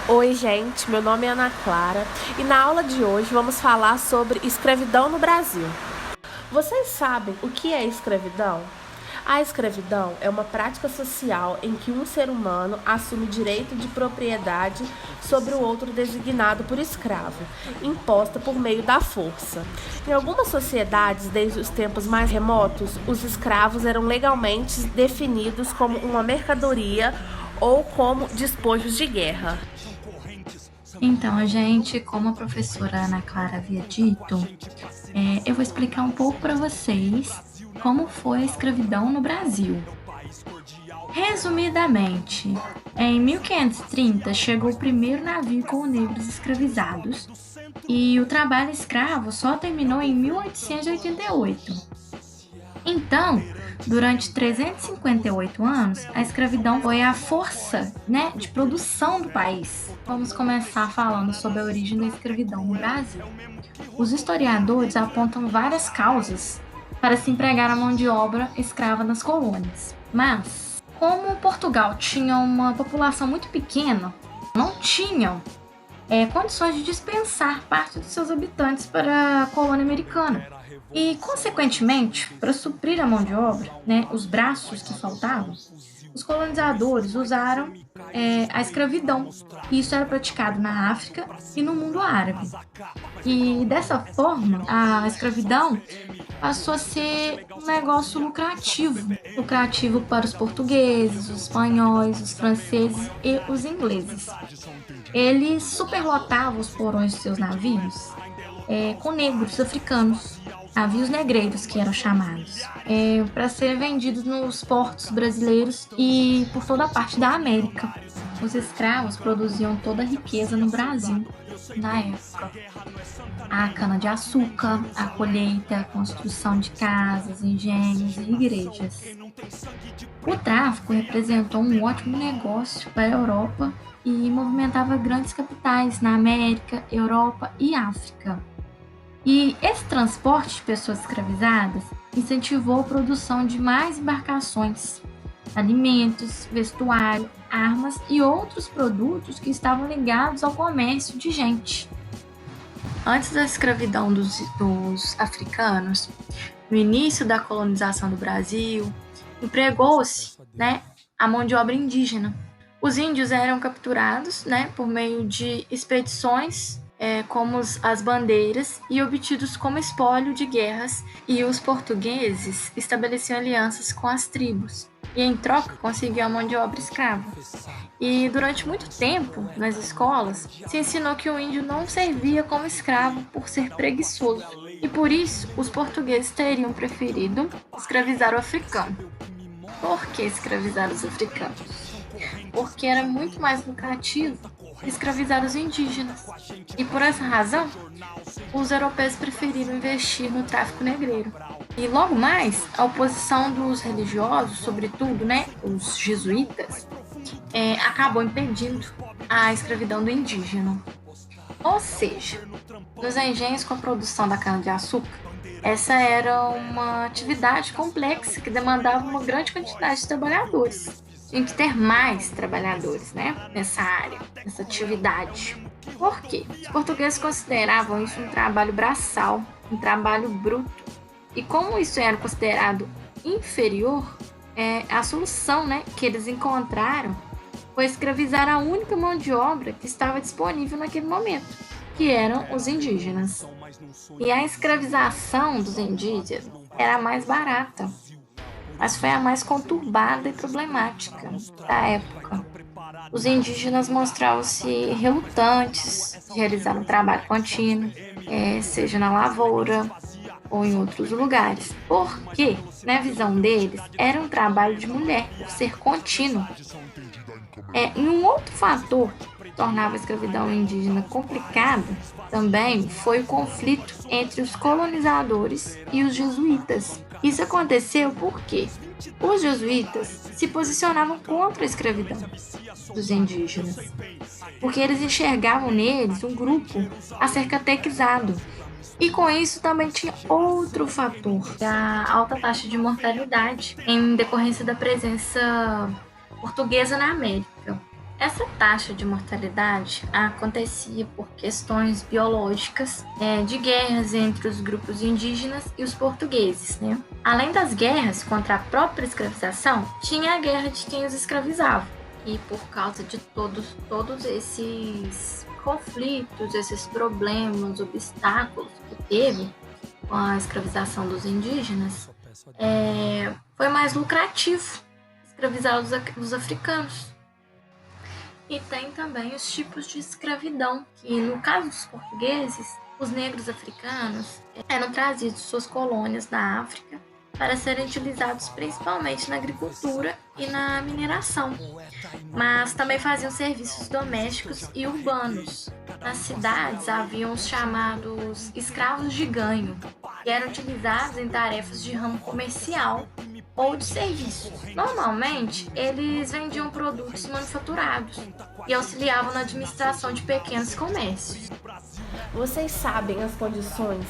Oi, gente, meu nome é Ana Clara e na aula de hoje vamos falar sobre escravidão no Brasil. Vocês sabem o que é escravidão? A escravidão é uma prática social em que um ser humano assume direito de propriedade sobre o outro designado por escravo, imposta por meio da força. Em algumas sociedades, desde os tempos mais remotos, os escravos eram legalmente definidos como uma mercadoria ou como despojos de guerra. Então, gente, como a professora Ana Clara havia dito, eu vou explicar um pouco para vocês como foi a escravidão no Brasil. Resumidamente, em 1530 chegou o primeiro navio com negros escravizados e o trabalho escravo só terminou em 1888. Então, durante 358 anos, a escravidão foi a força, de produção do país. Vamos começar falando sobre a origem da escravidão no Brasil. Os historiadores apontam várias causas para se empregar a mão de obra escrava nas colônias. Mas, como Portugal tinha uma população muito pequena, não tinham condições de dispensar parte dos seus habitantes para a colônia americana. E, consequentemente, para suprir a mão de obra, os braços que faltavam, os colonizadores usaram a escravidão. E isso era praticado na África e no mundo árabe. E dessa forma, a escravidão passou a ser um negócio lucrativo para os portugueses, os espanhóis, os franceses e os ingleses. Eles superlotavam os porões de seus navios com negros africanos, navios negreiros que eram chamados, para serem vendidos nos portos brasileiros e por toda a parte da América. Os escravos produziam toda a riqueza no Brasil na época. A cana-de-açúcar, a colheita, a construção de casas, engenhos e igrejas. O tráfico representou um ótimo negócio para a Europa e movimentava grandes capitais na América, Europa e África. E esse transporte de pessoas escravizadas incentivou a produção de mais embarcações, alimentos, vestuário, armas e outros produtos que estavam ligados ao comércio de gente. Antes da escravidão dos africanos, no início da colonização do Brasil, empregou-se a mão de obra indígena. Os índios eram capturados por meio de expedições como as bandeiras e obtidos como espólio de guerras, e os portugueses estabeleciam alianças com as tribos e em troca conseguiam a mão de obra escrava. E durante muito tempo, nas escolas, se ensinou que o índio não servia como escravo por ser preguiçoso, e por isso os portugueses teriam preferido escravizar o africano. Por que escravizar os africanos? Porque era muito mais lucrativo escravizar os indígenas. E por essa razão, os europeus preferiram investir no tráfico negreiro. E logo mais, a oposição dos religiosos, sobretudo os jesuítas, acabou impedindo a escravidão do indígena. Ou seja, nos engenhos com a produção da cana-de-açúcar, essa era uma atividade complexa que demandava uma grande quantidade de trabalhadores. Tinha que ter mais trabalhadores nessa área, nessa atividade. Por quê? Os portugueses consideravam isso um trabalho braçal, um trabalho bruto. E como isso era considerado inferior, a solução que eles encontraram foi escravizar a única mão de obra que estava disponível naquele momento, que eram os indígenas. E a escravização dos indígenas era a mais barata, mas foi a mais conturbada e problemática da época. Os indígenas mostravam-se relutantes de realizar um trabalho contínuo, seja na lavoura ou em outros lugares, porque, na visão deles, era um trabalho de mulher, por ser contínuo. E um outro fator que tornava a escravidão indígena complicada também foi o conflito entre os colonizadores e os jesuítas. Isso aconteceu porque os jesuítas se posicionavam contra a escravidão dos indígenas, porque eles enxergavam neles um grupo a ser catequizado. E com isso também tinha outro fator, a alta taxa de mortalidade em decorrência da presença portuguesa na América. Essa taxa de mortalidade acontecia por questões biológicas, de guerras entre os grupos indígenas e os portugueses, né? Além das guerras contra a própria escravização, tinha a guerra de quem os escravizava. E por causa de todos esses conflitos, esses problemas, obstáculos que teve com a escravização dos indígenas, foi mais lucrativo escravizar os africanos. E tem também os tipos de escravidão, que no caso dos portugueses, os negros africanos eram trazidos de suas colônias da África para serem utilizados principalmente na agricultura e na mineração, mas também faziam serviços domésticos e urbanos. Nas cidades haviam os chamados escravos de ganho, que eram utilizados em tarefas de ramo comercial ou de serviços. Normalmente, eles vendiam produtos manufaturados e auxiliavam na administração de pequenos comércios. Vocês sabem as condições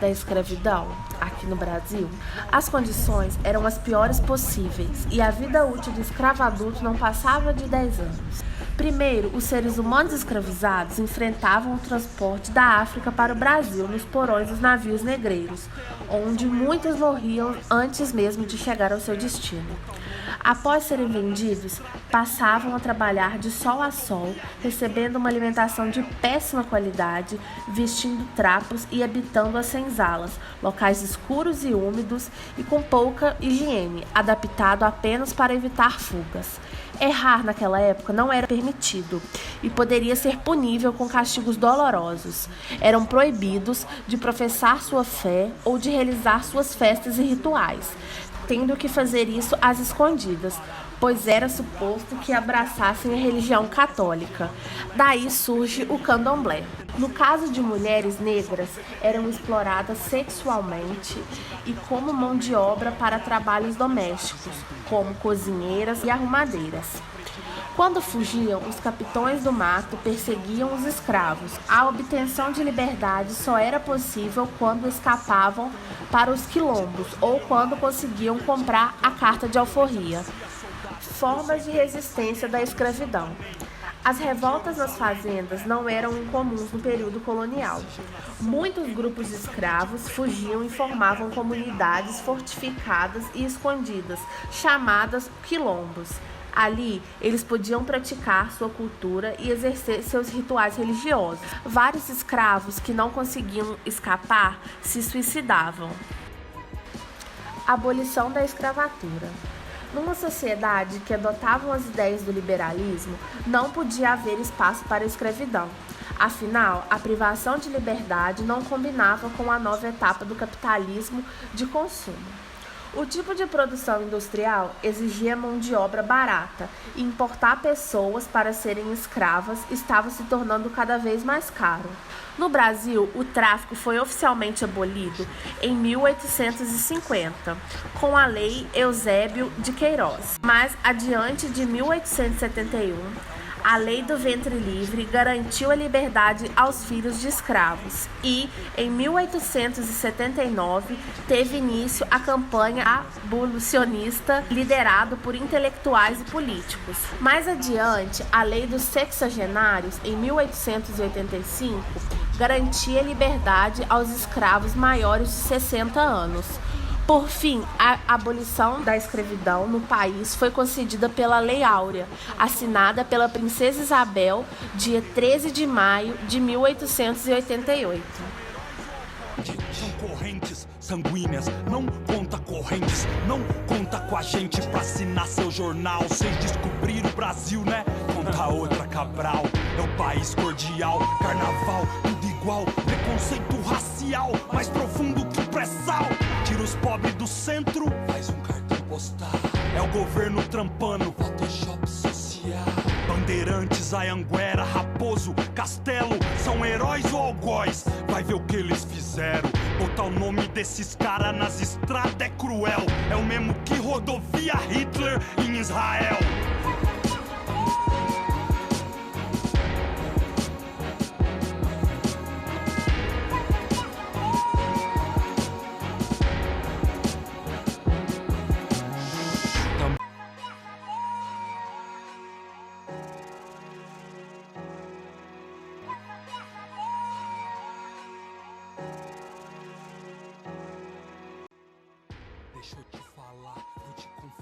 da escravidão aqui no Brasil? As condições eram as piores possíveis e a vida útil do escravo adulto não passava de 10 anos. Primeiro, os seres humanos escravizados enfrentavam o transporte da África para o Brasil nos porões dos navios negreiros, onde muitos morriam antes mesmo de chegar ao seu destino. Após serem vendidos, passavam a trabalhar de sol a sol, recebendo uma alimentação de péssima qualidade, vestindo trapos e habitando as senzalas, locais escuros e úmidos e com pouca higiene, adaptado apenas para evitar fugas. Errar naquela época não era permitido e poderia ser punível com castigos dolorosos. Eram proibidos de professar sua fé ou de realizar suas festas e rituais, tendo que fazer isso às escondidas, pois era suposto que abraçassem a religião católica. Daí surge o candomblé. No caso de mulheres negras, eram exploradas sexualmente e como mão de obra para trabalhos domésticos, como cozinheiras e arrumadeiras. Quando fugiam, os capitães do mato perseguiam os escravos. A obtenção de liberdade só era possível quando escapavam para os quilombos ou quando conseguiam comprar a carta de alforria. Formas de resistência da escravidão. As revoltas nas fazendas não eram incomuns no período colonial. Muitos grupos de escravos fugiam e formavam comunidades fortificadas e escondidas, chamadas quilombos. Ali, eles podiam praticar sua cultura e exercer seus rituais religiosos. Vários escravos que não conseguiam escapar se suicidavam. Abolição da escravatura. Numa sociedade que adotava as ideias do liberalismo, não podia haver espaço para a escravidão. Afinal, a privação de liberdade não combinava com a nova etapa do capitalismo de consumo. O tipo de produção industrial exigia mão de obra barata e importar pessoas para serem escravas estava se tornando cada vez mais caro. No Brasil, o tráfico foi oficialmente abolido em 1850, com a Lei Eusébio de Queiroz. Mais adiante de 1871, a Lei do Ventre Livre garantiu a liberdade aos filhos de escravos e, em 1879, teve início a campanha abolicionista liderada por intelectuais e políticos. Mais adiante, a Lei dos Sexagenários, em 1885, garantia liberdade aos escravos maiores de 60 anos. Por fim, a abolição da escravidão no país foi concedida pela Lei Áurea, assinada pela Princesa Isabel, dia 13 de maio de 1888. São correntes sanguíneas, não conta correntes, não conta com a gente pra assinar seu jornal. Sem descobrir o Brasil, né? Conta outra Cabral. É o país cordial, carnaval, tudo igual. Preconceito racial, mais profundo que o pré-sal. Tira os pobres do centro, faz um cartão postal. É o governo trampando, Photoshop social. Bandeirantes, Anhanguera, Raposo, Castelo, são heróis ou algóis? Vai ver o que eles fizeram. Botar o nome desses caras nas estradas é cruel. É o mesmo que rodovia Hitler em Israel. Deixa eu te falar, vou te confessar.